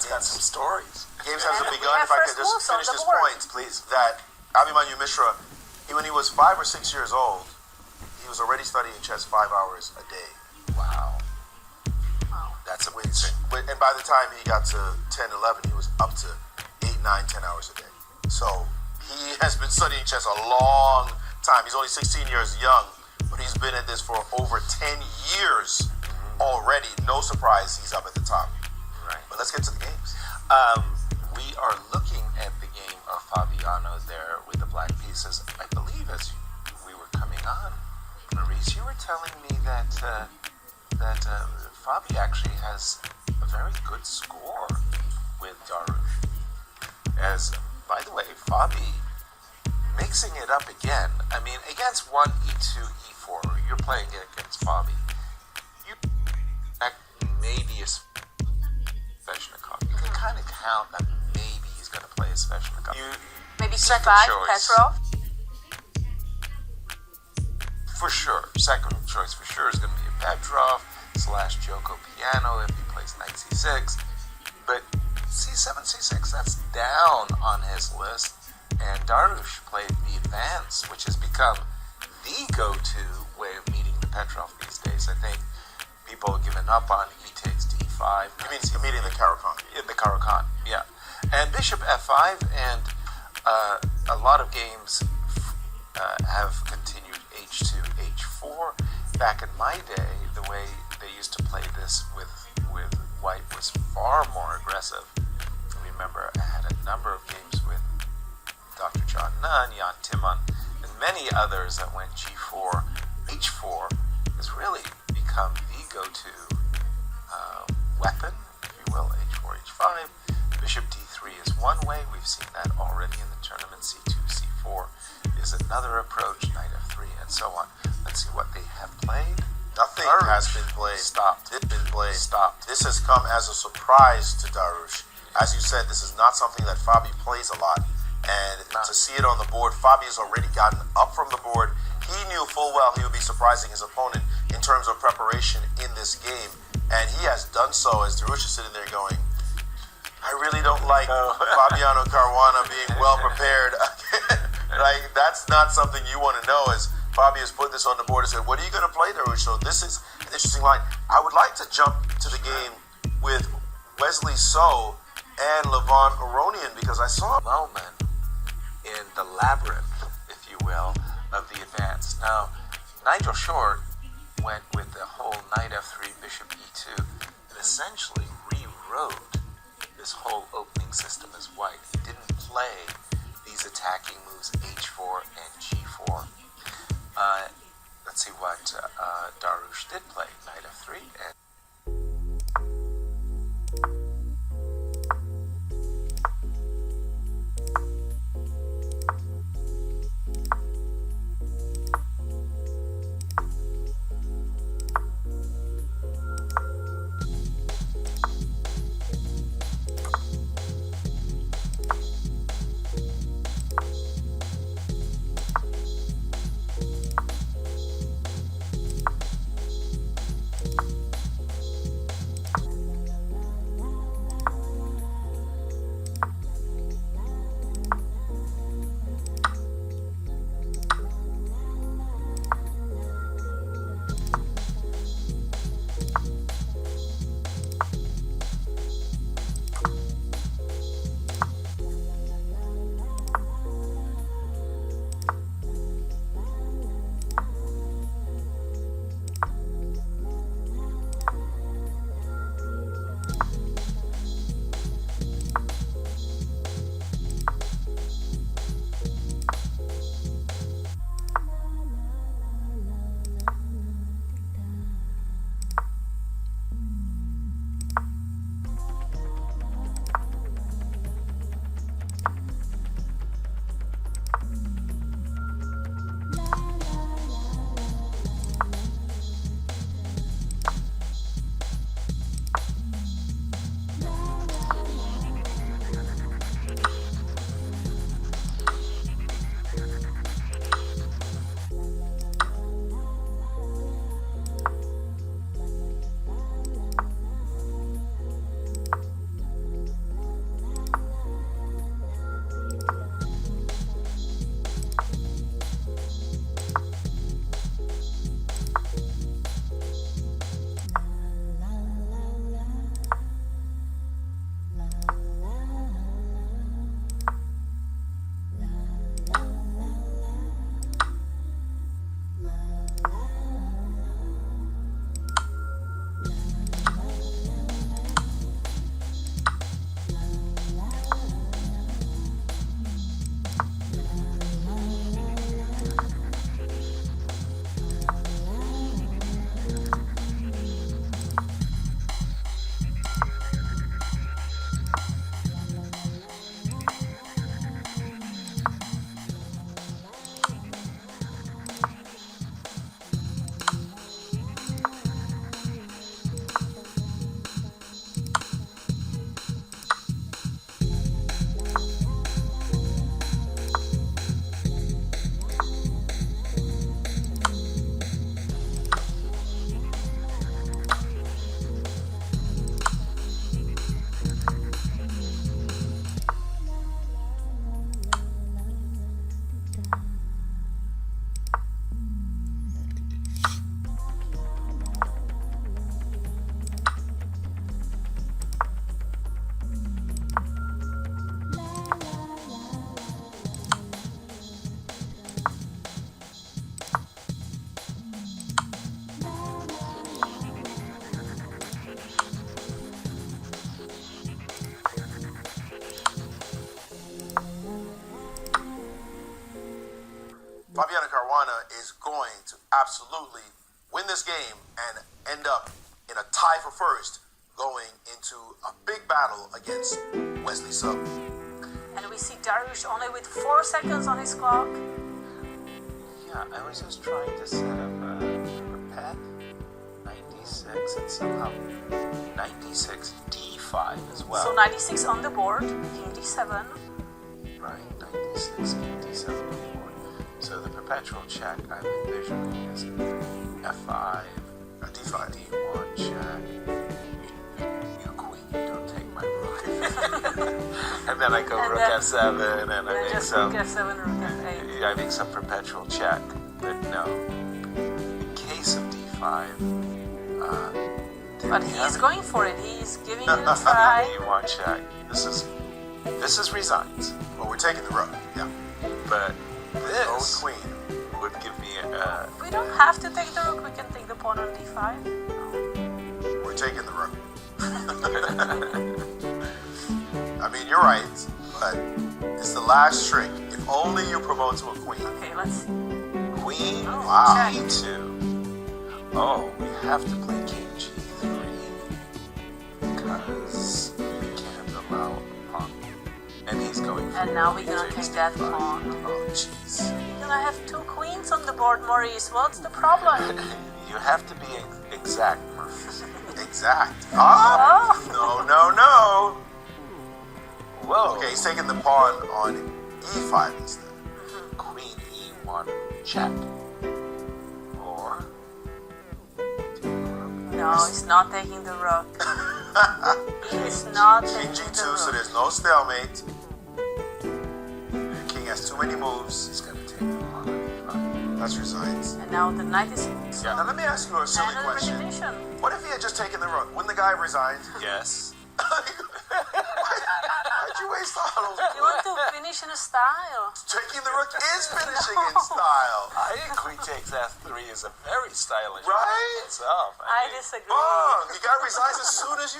That's got some stories. Games hasn't begun. If I could just finish this point, please. That Abhimanyu Mishra, when he was 5 or 6 years old, he was already studying chess 5 hours a day. Wow. That's amazing. And by the time he got to 10, 11, he was up to 8, 9, 10 hours a day. So he has been studying chess a long time. He's only 16 years young, but he's been at this for over 10 years already. No surprise he's up at the top. Right. But let's get to the games. We are looking at the game of Fabiano there with the black pieces. I believe as we were coming on, Maurice, you were telling me that Fabi actually has a very good score with Dariusz. As, by the way, Fabi mixing it up again. I mean, against 1, E2, E4, you're playing against Fabi. You maybe a Sveshnikov. You can kind of count that maybe he's going to play a Sveshnikov. Maybe second K5, choice. Petrov? For sure. Second choice for sure is going to be a Petrov / Joko Piano if he plays knight C6. But C7, C6, that's down on his list. And Dariusz played the advance, which has become the go-to way of meeting the Petrov these days. I think people have given up on E takes D5. You mean meeting the Caruana? In the Caruana, yeah. And Bishop F5, and a lot of games have continued H2, H4. Back in my day, the way they used to play this with White was far more aggressive. I remember I had a number of games with Dr. John Nunn, Jan Timman, and many others that went G4. H4 has really become the go-to weapon, if you will. H4, H5. Bishop D3 is one way. We've seen that already in the tournament. C2, C4 is another approach. Knight F3, and so on. Let's see what they have played. Nothing has been played. Stopped. It's been played. Stopped. This has come as a surprise to Dariusz. As you said, this is not something that Fabi plays a lot. And to see it on the board, Fabi has already gotten up from the board. He knew full well he would be surprising his opponent in terms of preparation in this game. And he has done so as Dariusz is sitting there going, I really don't like Fabiano Caruana being well prepared. Like, that's not something you want to know, as Fabi has put this on the board and said, what are you going to play, Dariusz? So this is an interesting line. I would like to jump to the game with Wesley So and Levon Aronian, because I saw a moment in the labyrinth, if you will, of the advance. Now, Nigel Short went with the whole knight F3, bishop E2, and essentially rewrote this whole opening system as White. He didn't play these attacking moves H4 and G4. Let's see what Dariusz did play. Knight F3 and is going to absolutely win this game and end up in a tie for first, going into a big battle against Wesley Sub. And we see Dariusz only with 4 seconds on his clock. Yeah, I was just trying to set up a pet 96 and somehow 96 D5 as well. So 96 on the board, King D7. Right, 96 King D7 on the board. So the perpetual check I'm envisioning is F5, A D5. D1 check. You queen, you don't take my rook. And then I go And rook then- F7 and I Then make just some. rook F7, rook F8. I make some perpetual check, but no. In case of D5, But he's going for it. He's giving it a try. D1 check. This is resigns, Well, we're taking the rook. Yeah. but No this queen. would give me a. We don't have to take the rook. We can take the pawn on D5. We're taking the rook. I mean, you're right, but it's the last trick. If only you promote to a queen. Okay, let's see. Queen Oh, Wow. check. E2. Oh, we have to play King G3 because we can't allow a pawn. And he's going for And now we're gonna takes take that D5. pawn. Oh, jeez. We're gonna have 2 queens on the board, Maurice. What's the problem? You have to be exact, Maurice. Exact. Ah! Oh. No. Whoa. Okay, he's taking the pawn on E5 instead. Queen E1 check. Or No, he's not taking the rook. He's not King taking the G2, so rook. there's no stalemate. King has too many moves. he's gonna take the pawn on E5. That's resigns. And now the knight is Now let me ask you a silly and an question. resignation. What if he had just taken the rook? Wouldn't the guy have resigned? Yes. Why'd you waste all those You want to finish in a style. Taking the rook is finishing in style. I think Queen takes F3 is a very stylish Right? itself. I mean, disagree. Bong! You got resigns as soon as you